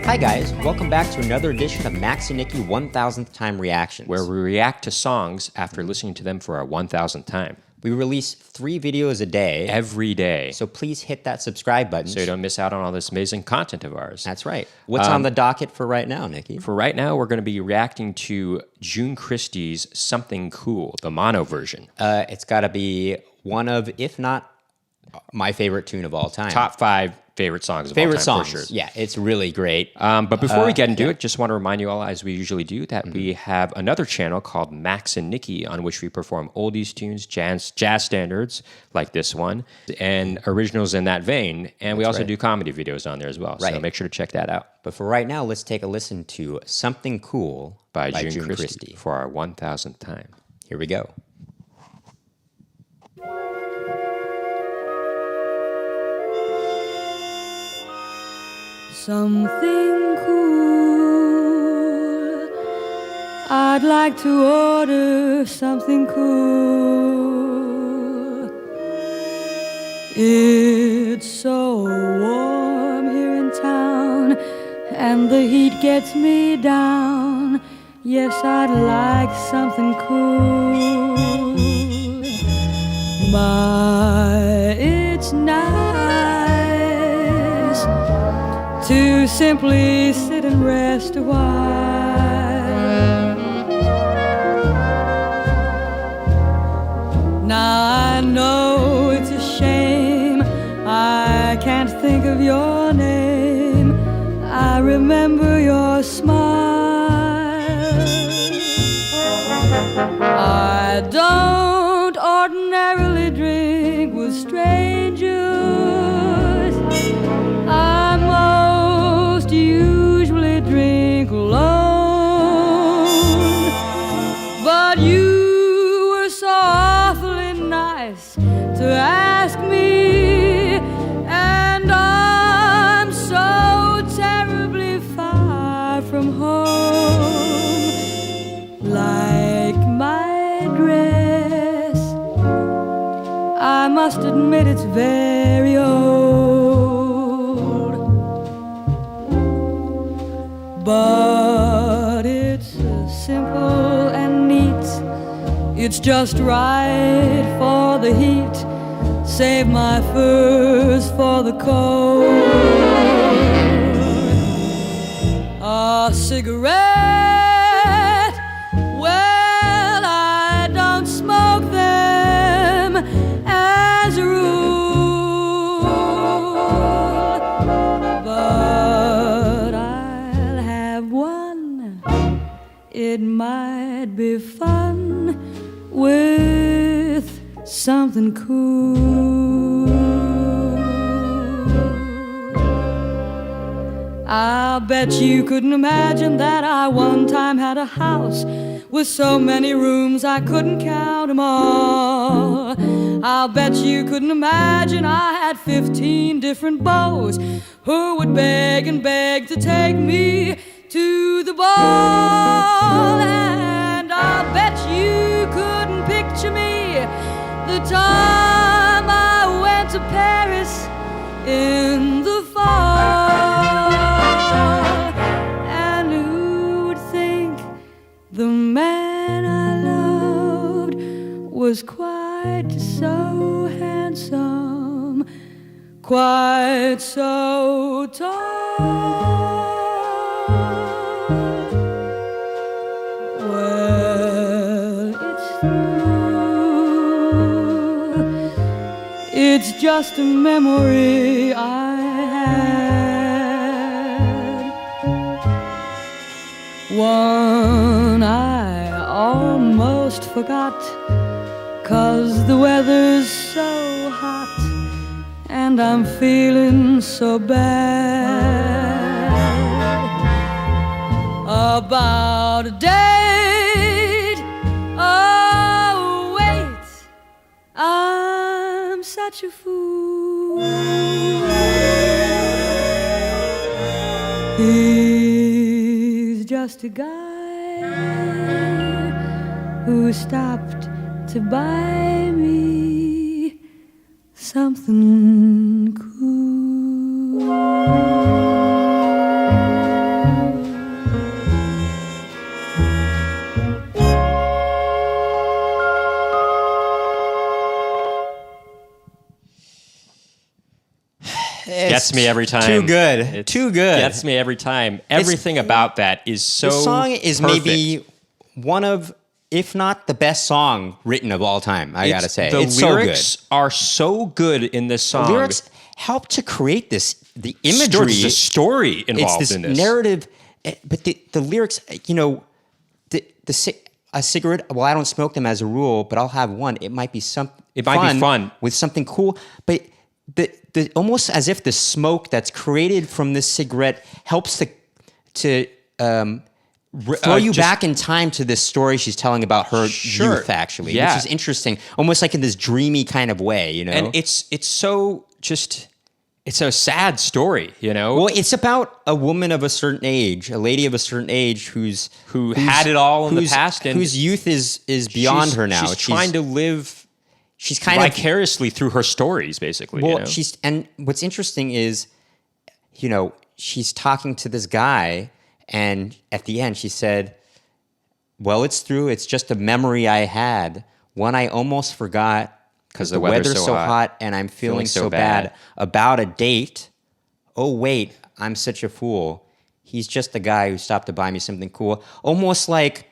Hi guys, welcome back to another edition of Max and Nikki 1000th Time Reactions, where we react to songs after listening to them for our 1000th time. We release 3 videos a day. Every day. So please hit that subscribe button. So you don't miss out on all this amazing content of ours. That's right. What's on the docket for right now, Nikki? For right now, we're going to be reacting to June Christy's Something Cool, the mono version. It's got to be one of, if not my favorite tune of all time. Top 5 favorite songs of all time, songs. for sure. Yeah, it's really great. But before we get into it, just want to remind you all, as we usually do, that we have another channel called Max and Nikki, on which we perform oldies tunes, jazz standards like this one, and originals in that vein. And we also do comedy videos on there as well. So make sure to check that out. But for right now, let's take a listen to Something Cool by June Christy for our 1000th time. Here we go. Something cool. I'd like to order something cool. It's so warm here in town, and the heat gets me down. Yes, I'd like something cool. My, it's nice to simply sit and rest a while. Now I know it's a shame I can't think of your name. I remember your smile. I don't ordinarily drink with strangers. I most usually drink alone. But you were so awfully nice to ask me, and I'm so terribly far from home. Like my dress, I must admit it's very old, but it's simple and neat. It's just right for the heat. Save my furs for the cold. A cigarette, well, I don't smoke them as a rule, but I'll have one. It might be fun with something cool. I'll bet you couldn't imagine that I one time had a house with so many rooms I couldn't count them all. I'll bet you couldn't imagine I had 15 different beaux who would beg and beg to take me to the ball. And I'll bet you couldn't picture me the time I went to Paris in the fall. And who would think the man I loved was quite so handsome, quite so tall? It's just a memory I had, one I almost forgot, 'cause the weather's so hot and I'm feeling so bad about a date. Oh wait, I'm such a fool. He's just a guy who stopped to buy me something cool. Gets me every time. Too good. It's- Too good. Gets me every time. Everything about that is so This song is perfect. maybe one of, if not the best song written of all time. I gotta say, The it's lyrics are so good in this song. so good. Lyrics help to create the There's imagery, a story it's involved this in this. narrative, but the lyrics, a cigarette. Well, I don't smoke them as a rule, but I'll have one. It might be It might be fun. with something cool, but the almost as if the smoke that's created from this cigarette helps to throw you just- back in time to this story she's telling about her Sure. youth, actually, Yeah. which is interesting, almost like in this dreamy kind of way, you know. And it's so just it's a sad story, you know. Well, it's about a woman of a certain age, a lady of a certain age who had it all in the past and whose youth is beyond she's- her now. She's trying to live she's kind of vicariously through her stories, basically. well, you know? and what's interesting is, she's talking to this guy, and at the end she said, "Well, it's through. It's just a memory I had, one I almost forgot." because The weather's so hot and I'm feeling so bad about a date. Oh, wait, I'm such a fool. He's just the guy who stopped to buy me something cool. Almost like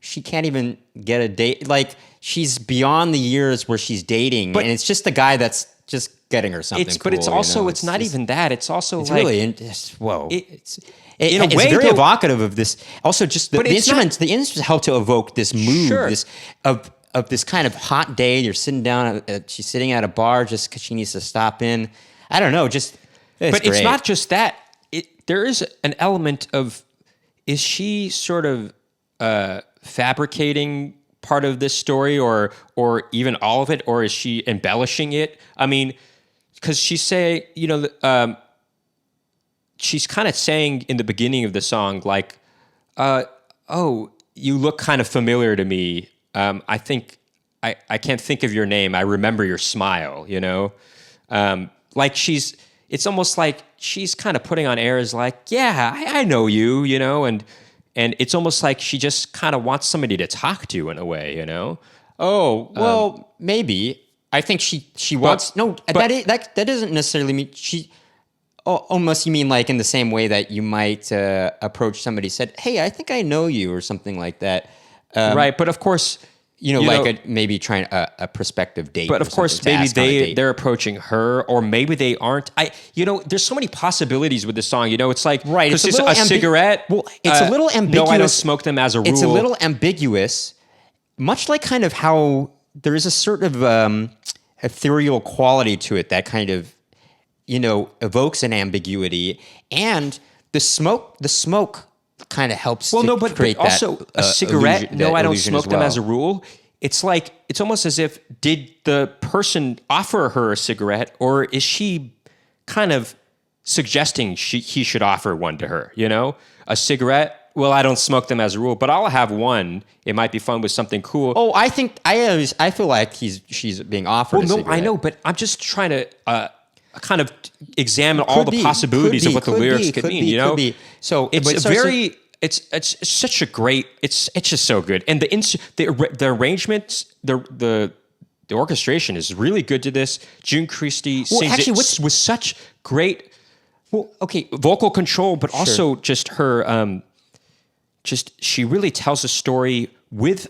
she can't even get a date. Like she's beyond the years where she's dating, and it's just the guy that's just getting her something cool. But it's also it's not just- even that. It's also It's like really whoa. it- In in a way, it's very though- evocative of this. Also, just the But it's not- instruments. The instruments help to evoke this mood. Sure. This of this kind of hot day. You're sitting down. She's sitting at a bar just because she needs to stop in. I don't know. But but it's not just that. There is an element of, is she sort of fabricating part of this story, or even all of it, or is she embellishing it? I mean, because she's kind of saying in the beginning of the song, like, "Oh, you look kind of familiar to me. I think I can't think of your name. I remember your smile." Like it's almost like she's kind of putting on airs like, "Yeah, I know you," and it's almost like she just kind of wants somebody to talk to in a way, Oh well, maybe. I think she wants that doesn't necessarily mean she. Oh, almost you mean like in the same way that you might approach somebody, said, "Hey, I think I know you," or something like that. Right? But of course, maybe trying a prospective date. but or of course, something to maybe ask on a date. they're approaching her, or maybe they aren't. There's so many possibilities with this song. It's like, Right, it's 'cause a little cigarette. Well, it's a little No, I don't ambiguous. smoke them as a rule. It's a little ambiguous, much like kind of how there is a sort of ethereal quality to it that kind of evokes an ambiguity, and the smoke kind of helps. Well, to no, but create also that, a cigarette. illusion- No, that I don't illusion smoke them well. as a rule. It's like it's almost as if, did the person offer her a cigarette, or is she kind of suggesting he should offer one to her? A cigarette. Well, I don't smoke them as a rule, but I'll have one. It might be fun with something cool. Oh, I think I feel like she's being offered. well, a no, cigarette. I know, but I'm just trying to kind of examine all Could the be, possibilities could of what the be, lyrics could could be, mean. could be. So it's but a so- very it's such a great it's just so good, and the arrangements, the orchestration is really good to this. June Christie sings actually, it with such great okay. vocal control, but also just her she really tells a story with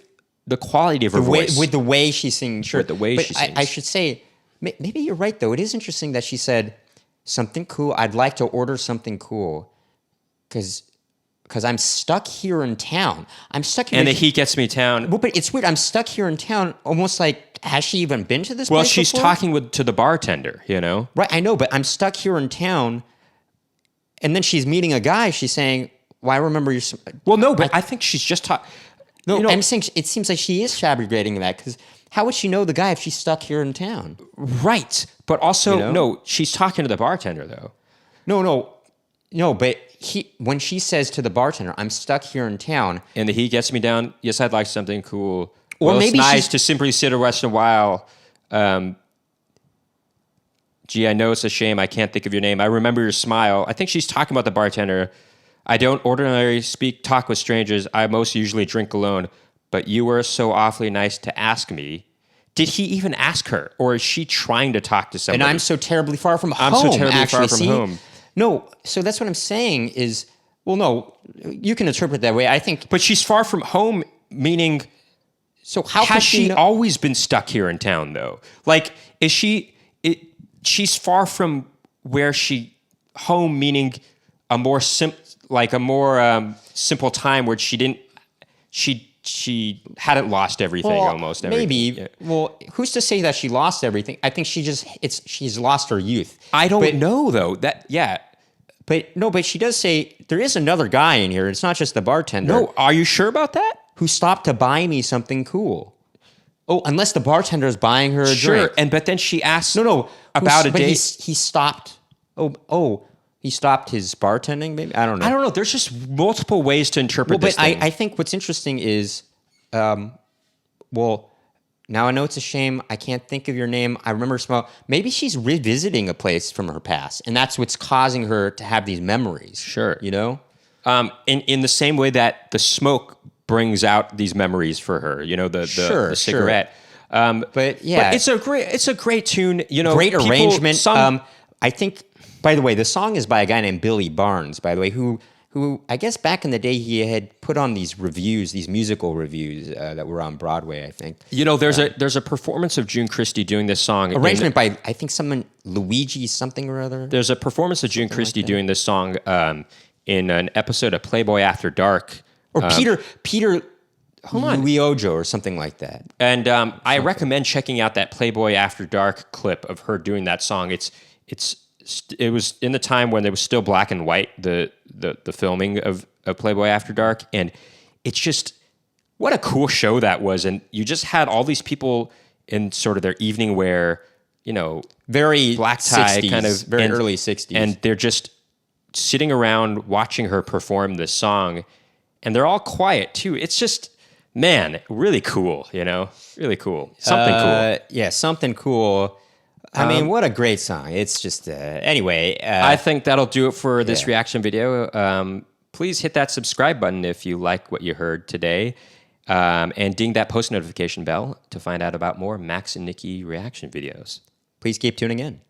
the quality of her voice. With the way she sings. Sure. With the way she I sings. should say, maybe you're right, though. It is interesting that she said something cool. I'd like to order something cool because I'm stuck here in town. I'm stuck here. and the heat gets me down. Well, but it's weird. I'm stuck here in town, almost like, has she even been to this Well, place she's before? talking to the bartender, Right, I know, but I'm stuck here in town. And then she's meeting a guy. She's saying, well, I remember your... Well, no, but I think she's just talking. No, I'm saying it seems like she is fabricating that, because how would she know the guy if she's stuck here in town? Right. But also, You know? no, she's talking to the bartender, though. No, but when she says to the bartender, I'm stuck here in town. And the heat gets me down. Yes, I'd like something cool. Or Well, maybe it's nice she's- to simply sit a once in a while. Gee, I know it's a shame I can't think of your name. I remember your smile. I think she's talking about the bartender. I don't ordinarily talk with strangers. I most usually drink alone. But you were so awfully nice to ask me did he even ask her, or is she trying to talk to somebody? And I'm so terribly far from home. I'm so terribly actually. far from home. No, so that's what I'm saying is, well, no, you can interpret it that way. I think. But she's far from home, meaning. So how has could she know- always been stuck here in town, though? Like, is she? She's far from where she home, meaning a more simple time where she didn't. She hadn't lost everything almost. Maybe. Yeah. Well, who's to say that she lost everything? I think she's lost her youth. I don't But- know though. But she does say there is another guy in here. It's not just the bartender. No, are you sure about that? Who stopped to buy me something cool. Oh, unless the bartender is buying her a Sure. drink. But then she asks No. about a but date. He stopped. He stopped his bartending, maybe? I don't know. I don't know. There's just multiple ways to interpret Well, this but thing. I think what's interesting is, now I know it's a shame. I can't think of your name. I remember maybe she's revisiting a place from her past, and that's what's causing her to have these memories. Sure. You know? In the same way that the smoke brings out these memories for her, the Sure. cigarette. But yeah. But it's a great tune. Great people- arrangement. I think, by the way, the song is by a guy named Billy Barnes, by the way, who I guess back in the day he had put on these reviews, these musical reviews that were on Broadway, I think. There's a performance of June Christie doing this song. Arrangement by, I think, Luigi something or other. There's a performance of June Christie doing this song in an episode of Playboy After Dark. Or Peter Luiojo or something like that. And I recommend checking out that Playboy After Dark clip of her doing that song. It was in the time when there was still black and white, the filming of Playboy After Dark, and it's just what a cool show that was. And you just had all these people in sort of their evening wear, Very black tie 60s, kind of very early 60s. and they're just sitting around watching her perform this song, and they're all quiet too. It's just, man, really cool, really cool. Something cool. Yeah, something cool. I mean, what a great song. It's just, anyway. I think that'll do it for this reaction video. Please hit that subscribe button if you like what you heard today. And ding that post notification bell to find out about more Max and Nikki reaction videos. Please keep tuning in.